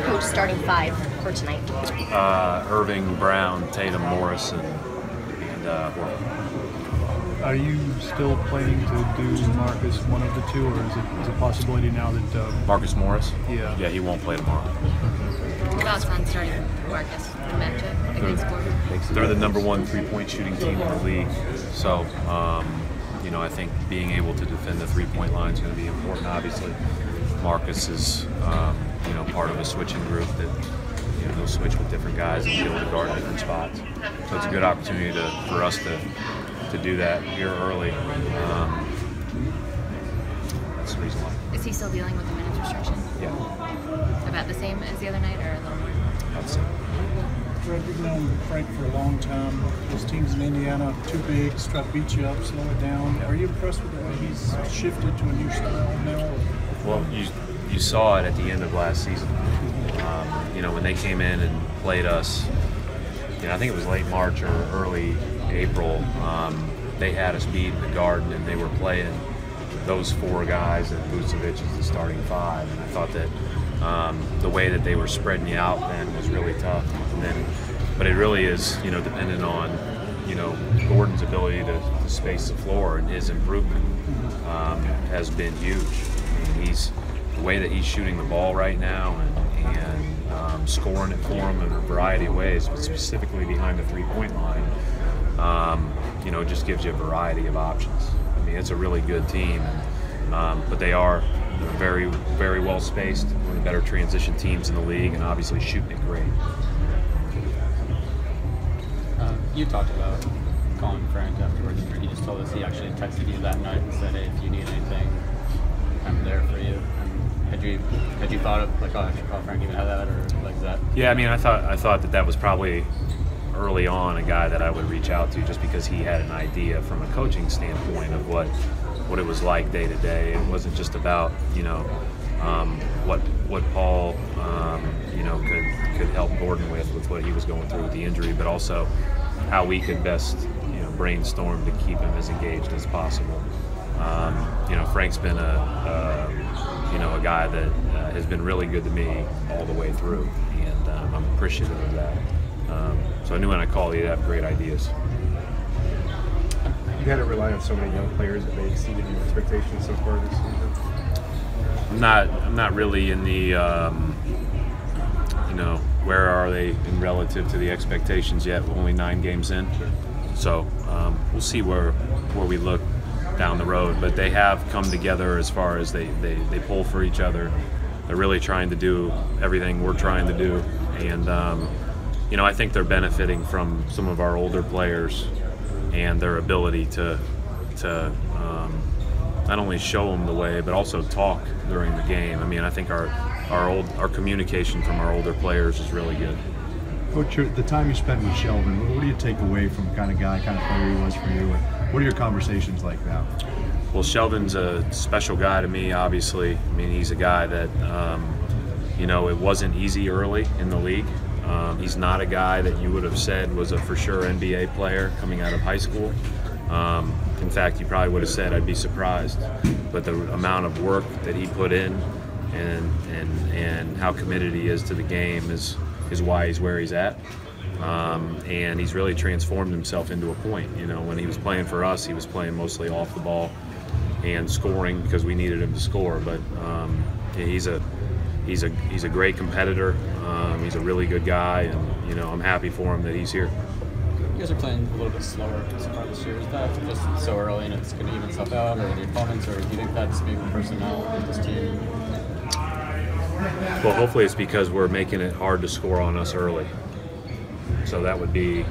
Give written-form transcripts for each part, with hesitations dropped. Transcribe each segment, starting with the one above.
Coach, starting five for tonight. Irving, Brown, Tatum, Morris, and Horford. Are you still planning to do Marcus one of the two, or is it a possibility now that Marcus Morris? Yeah, he won't play tomorrow. What about on starting Marcus? The matchup? They're the #1 3-point shooting team in the league, so I think being able to defend the 3-point line is going to be important. Obviously, Marcus is part of a switching group that they'll switch with different guys and be able to guard different spots. So it's a good opportunity for us to do that here early. That's the reason why. Is he still dealing with the minutes restriction? Yeah. About the same as the other night, or a little more? That's it. Fred, you've known Frank for a long time. Those teams in Indiana, too big, try to beat you up, slow it down. Are you impressed with the way he's shifted to a new style now? Well, you saw it at the end of last season. When they came in and played us, I think it was late March or early April, they had us beat in the Garden, and they were playing those 4 guys and Vucevic as the starting 5. And I thought that the way that they were spreading you out then was really tough. But it really is, dependent on, Gordon's ability to space the floor, and his improvement has been huge. I mean, the way that he's shooting the ball right now and scoring it for him in a variety of ways, but specifically behind the 3-point line, just gives you a variety of options. I mean, it's a really good team, but they're very, very well spaced. One of the better transition teams in the league, and obviously shooting it great. You talked about calling Frank afterwards. He just told us he actually texted you that night and said, "Hey, if you need anything, I'm there for you." Had you thought of I should call Frank even have that, or like that? Yeah, I mean, I thought that was probably early on a guy that I would reach out to, just because he had an idea from a coaching standpoint of what it was like day to day. It wasn't just about what Paul could help Gordon with what he was going through with the injury, but also how we could best brainstorm to keep him as engaged as possible. Frank's been a guy that has been really good to me all the way through, and I'm appreciative of that. So I knew when I called he'd have great ideas. You had to rely on so many young players that they exceeded your expectations so far this season. I'm not really in the where are they in relative to the expectations yet. We're only 9 games in, so we'll see where we look down the road. But they have come together as far as they pull for each other. They're really trying to do everything we're trying to do, and I think they're benefiting from some of our older players and their ability to not only show them the way, but also talk during the game. I mean, I think our communication from our older players is really good. Coach, the time you spent with Sheldon, what do you take away from kind of player he was for you? What are your conversations like now? Well, Sheldon's a special guy to me, obviously. I mean, he's a guy that, it wasn't easy early in the league. He's not a guy that you would have said was a for sure NBA player coming out of high school. In fact, you probably would have said I'd be surprised. But the amount of work that he put in and how committed he is to the game is why he's where he's at. And he's really transformed himself into a point. When he was playing for us, he was playing mostly off the ball and scoring because we needed him to score. But he's a great competitor. He's a really good guy, and I'm happy for him that he's here. You guys are playing a little bit slower so far this year. Is that just so early and it's going to even itself out, or the opponents, or do you think that's maybe personnel with this team? Well, hopefully it's because we're making it hard to score on us early. So that would be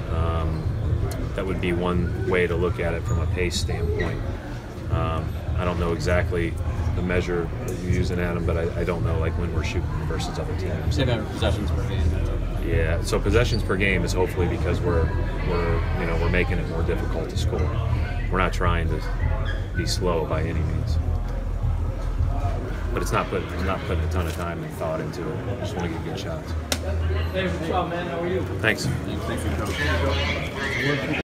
one way to look at it from a pace standpoint. I don't know exactly the measure that you're using, Adam, but I don't know when we're shooting versus other teams. Yeah, possessions per game. Yeah, so possessions per game is hopefully because we're making it more difficult to score. We're not trying to be slow by any means. But I'm not putting a ton of time and thought into it. I just want to get good shots. Hey, good job, man. How are you? Thanks. Thanks for